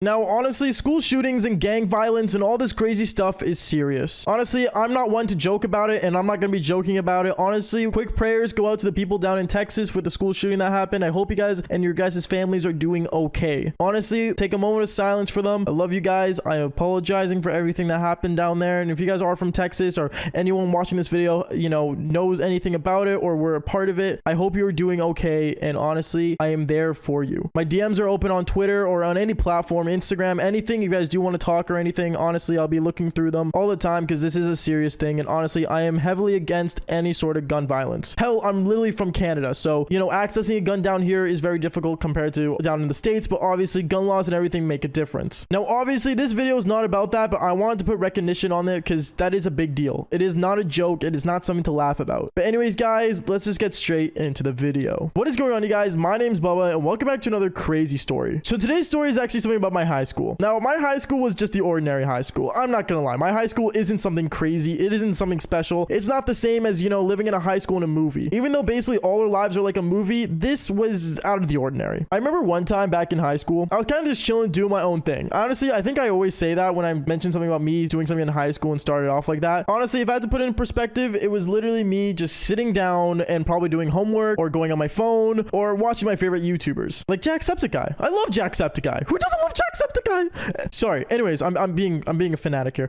Now, honestly, school shootings and gang violence and all this crazy stuff is serious. Honestly, I'm not one to joke about it, and I'm not going to be joking about it. Honestly, quick prayers go out to the people down in Texas with the school shooting that happened. I hope you guys and your guys' families are doing okay. Honestly, take a moment of silence for them. I love you guys. I am apologizing for everything that happened down there. And if you guys are from Texas or anyone watching this video, you know, knows anything about it or were a part of it, I hope you're doing okay. And honestly, I am there for you. My DMs are open on Twitter or on any platform, Instagram, anything you guys do want to talk or anything. Honestly, I'll be looking through them all the time because this is a serious thing. And honestly, I am heavily against any sort of gun violence. Hell, I'm literally from Canada. So, you know, accessing a gun down here is very difficult compared to down in the States. But obviously, gun laws and everything make a difference. Now, obviously, this video is not about that, but I wanted to put recognition on it because that is a big deal. It is not a joke. It is not something to laugh about. But anyways, guys, let's just get straight into the video. What is going on, you guys? My name's Bubba, and welcome back to another crazy story. So today's story is actually something about my high school. Now, my high school was just the ordinary high school. I'm not gonna lie. My high school isn't something crazy. It isn't something special. It's not the same as, you know, living in a high school in a movie. Even though basically all our lives are like a movie, this was out of the ordinary. I remember one time back in high school, I was kind of just chilling, doing my own thing. Honestly, I think I always say that when I mention something about me doing something in high school and started off like that. Honestly, if I had to put it in perspective, it was literally me just sitting down and probably doing homework or going on my phone or watching my favorite YouTubers like Jacksepticeye. I love Jacksepticeye. Who doesn't love Jacksepticeye? Sorry. Anyways, I'm being a fanatic here.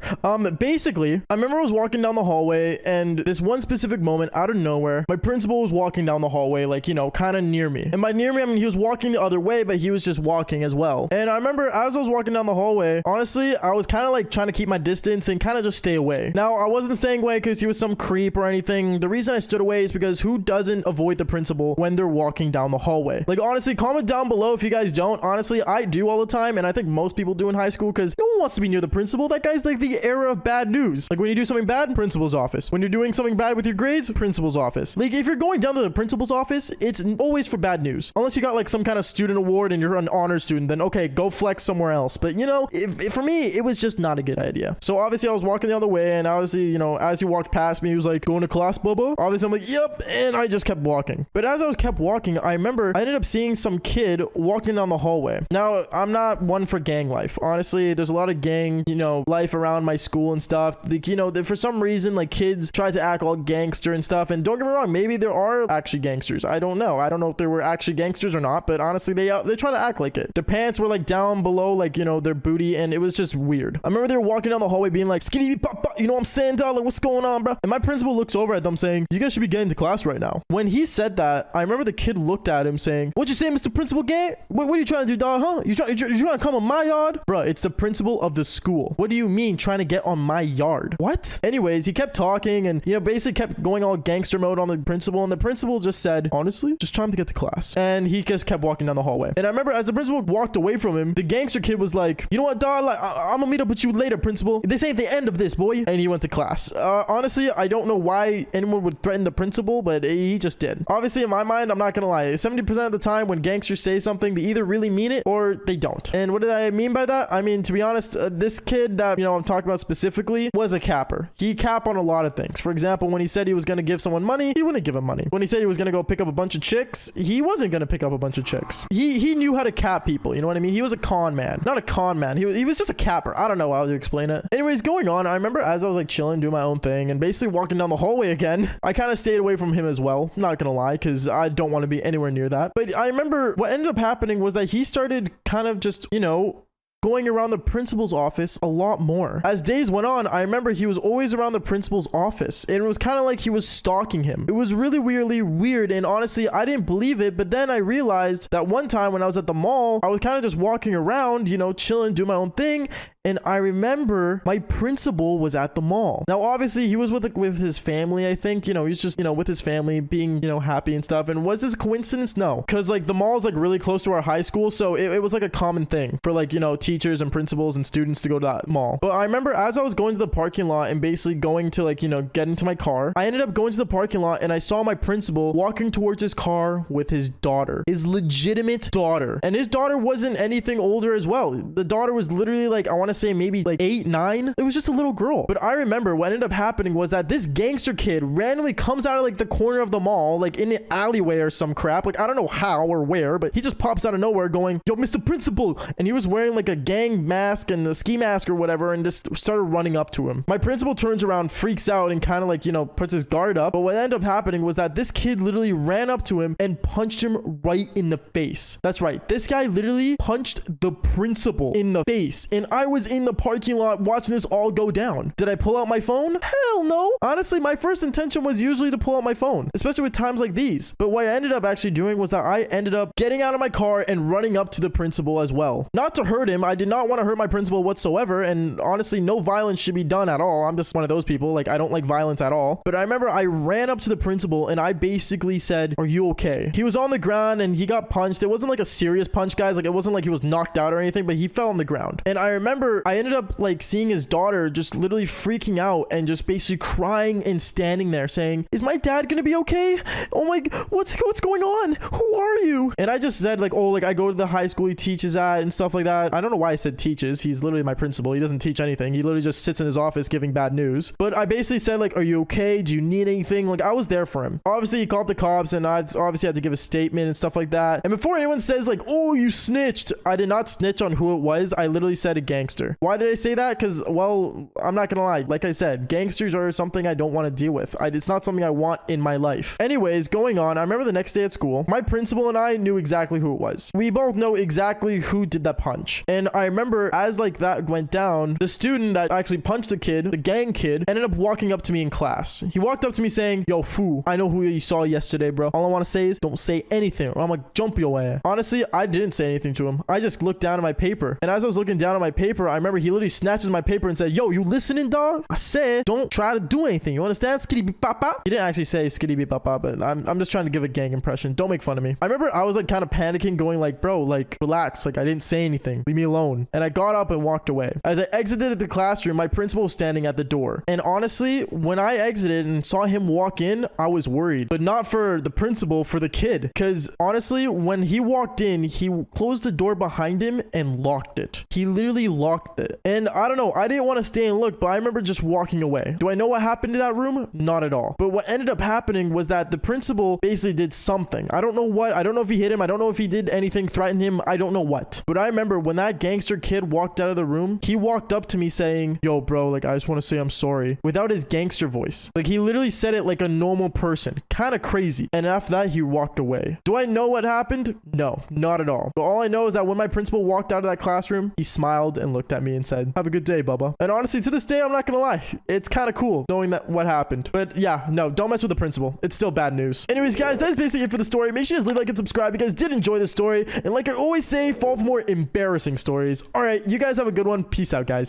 Basically, I remember I was walking down the hallway and this one specific moment out of nowhere, my principal was walking down the hallway, like, you know, kind of near me. And by near me, I mean, he was walking the other way, but he was just walking as well. And I remember as I was walking down the hallway, honestly, I was kind of like trying to keep my distance and kind of just stay away. Now, I wasn't staying away because he was some creep or anything. The reason I stood away is because who doesn't avoid the principal when they're walking down the hallway? Like, honestly, comment down below if you guys don't. Honestly, I do all the time, and I think most people do in high school because no one wants to be near the principal. That guy's like the era of bad news. Like, when you do something bad, principal's office. When you're doing something bad with your grades, principal's office. Like, if you're going down to the principal's office, it's always for bad news. Unless you got like some kind of student award and you're an honor student, then okay, go flex somewhere else. But you know, if for me, it was just not a good idea. So obviously I was walking the other way, and obviously, you know, as he walked past me, he was like, going to class, Bubba? Obviously I'm like, yep, and I just kept walking. But as I was kept walking, I remember I ended up seeing some kid walking down the hallway. Now, I'm not one for gang life. Honestly, there's a lot of gang, you know, life around my school and stuff. Like, you know, for some reason, like, kids try to act all gangster and stuff. And don't get me wrong, maybe there are actually gangsters. I don't know. I don't know if there were actually gangsters or not, but honestly, they try to act like it. Their pants were like down below, like, you know, their booty, and it was just weird. I remember they were walking down the hallway being like, skinny pop, pop, you know what I'm saying, dog? Like, what's going on, bro? And my principal looks over at them saying, you guys should be getting to class right now. When he said that, I remember the kid looked at him saying, what you say, Mr. Principal Gang? What are you trying to do, dog, huh? You trying to come on my yard? Bro, it's the principal of the school. What do you mean trying to get on my yard? What? Anyways, he kept talking and, you know, basically kept going all gangster mode on the principal, and the principal just said, honestly, just trying to get to class. And he just kept walking down the hallway. And I remember as the principal walked away from him, the gangster kid was like, you know what, dog? Like, I'm gonna meet up with you later, principal. This ain't the end of this, boy. And he went to class. Honestly, I don't know why anyone would threaten the principal, but he just did. Obviously, in my mind, I'm not gonna lie, 70% of the time when gangsters say something, they either really mean it or they don't. And what did I mean by that? I mean, to be honest, this kid that, you know, I'm talking about specifically was a capper. He cap on a lot of things. For example, when he said he was gonna give someone money, he wouldn't give him money. When he said he was gonna go pick up a bunch of chicks, he wasn't gonna pick up a bunch of chicks. He knew how to cap people, you know what I mean? He was a con man. Not a con man. He was just a capper. I don't know how to explain it. Anyways, going on, I remember as I was like chilling, doing my own thing, and basically walking down the hallway again, I kind of stayed away from him as well. Not gonna lie, because I don't want to be anywhere near that. But I remember what ended up happening was that he started kind of just, you know, going around the principal's office a lot more. As days went on, I remember he was always around the principal's office, and it was kind of like he was stalking him. It was really weirdly weird, and honestly, I didn't believe it, but then I realized that one time when I was at the mall, I was kind of just walking around, you know, chilling, doing my own thing, and I remember my principal was at the mall. Now, obviously, he was with his family, I think. You know, he's just, you know, with his family, being, you know, happy and stuff. And was this a coincidence? No. Because, like, the mall is, like, really close to our high school, so it was, like, a common thing for, like, you know, teachers and principals and students to go to that mall. But I remember as I was going to the parking lot and basically going to, like, you know, get into my car, I ended up going to the parking lot and I saw my principal walking towards his car with his daughter. His legitimate daughter. And his daughter wasn't anything older as well. The daughter was literally, like, I want to say maybe like 8, 9. It was just a little girl. But I remember what ended up happening was that this gangster kid randomly comes out of like the corner of the mall, like in an alleyway or some crap. Like, I don't know how or where, but he just pops out of nowhere going, yo, Mr. Principal. And he was wearing like a gang mask and the ski mask or whatever and just started running up to him. My principal turns around, freaks out, and kind of like, you know, puts his guard up. But what ended up happening was that this kid literally ran up to him and punched him right in the face. That's right. This guy literally punched the principal in the face. And I was in the parking lot watching this all go down. Did I pull out my phone? Hell no. Honestly, my first intention was usually to pull out my phone, especially with times like these. But what I ended up actually doing was that I ended up getting out of my car and running up to the principal as well. Not to hurt him. I did not want to hurt my principal whatsoever. And honestly, no violence should be done at all. I'm just one of those people. Like, I don't like violence at all. But I remember I ran up to the principal and I basically said, "Are you okay?" He was on the ground and he got punched. It wasn't like a serious punch, guys. Like, it wasn't like he was knocked out or anything, but he fell on the ground. And I remember I ended up like seeing his daughter just literally freaking out and just basically crying and standing there saying, "Is my dad gonna be okay? Oh my, what's going on? Who are you?" And I just said like, "Oh, like I go to the high school he teaches at and stuff like that." I don't know why I said teaches. He's literally my principal. He doesn't teach anything. He literally just sits in his office giving bad news. But I basically said like, "Are you okay? Do you need anything?" Like, I was there for him. Obviously he called the cops and I obviously had to give a statement and stuff like that. And before anyone says like, "Oh, you snitched," I did not snitch on who it was. I literally said a gangster. Why did I say that? Because, well, I'm not gonna lie. Like I said, gangsters are something I don't want to deal with. It's not something I want in my life. Anyways, going on, I remember the next day at school, my principal and I knew exactly who it was. We both know exactly who did that punch. And I remember as like that went down, the student that actually punched the kid, the gang kid, ended up walking up to me in class. He walked up to me saying, "Yo, fool, I know who you saw yesterday, bro. All I want to say is don't say anything or I'm gonna jump your ass." Honestly, I didn't say anything to him. I just looked down at my paper. And as I was looking down at my paper, I remember he literally snatches my paper and said, "Yo, you listening, dog? I said, don't try to do anything. You understand? Skitty beep papa." He didn't actually say skitty beep papa, but I'm just trying to give a gang impression. Don't make fun of me. I remember I was like kind of panicking, going like, "Bro, like relax. Like I didn't say anything. Leave me alone." And I got up and walked away. As I exited the classroom, my principal was standing at the door. And honestly, when I exited and saw him walk in, I was worried, but not for the principal, for the kid. Because honestly, when he walked in, he closed the door behind him and locked it. He literally locked it. And I don't know, I didn't want to stay and look, but I remember just walking away. Do I know what happened to that room? Not at all. But what ended up happening was that the principal basically did something. I don't know what. I don't know if he hit him. I don't know if he did anything, threaten him. I don't know what. But I remember when that gangster kid walked out of the room, he walked up to me saying, "Yo, bro, like I just want to say I'm sorry," without his gangster voice. Like he literally said it like a normal person. Kind of crazy. And after that, he walked away. Do I know what happened? No, not at all. But all I know is that when my principal walked out of that classroom, he smiled and looked at me and said, "Have a good day, Bubba." And honestly, to this day, I'm not gonna lie, it's kind of cool knowing that what happened. But yeah, no, don't mess with the principal. It's still bad news. Anyways, guys, that's basically it for the story. Make sure you guys leave a like and subscribe if you guys did enjoy the story. And like I always say, follow for more embarrassing stories. All right, you guys have a good one. Peace out, guys.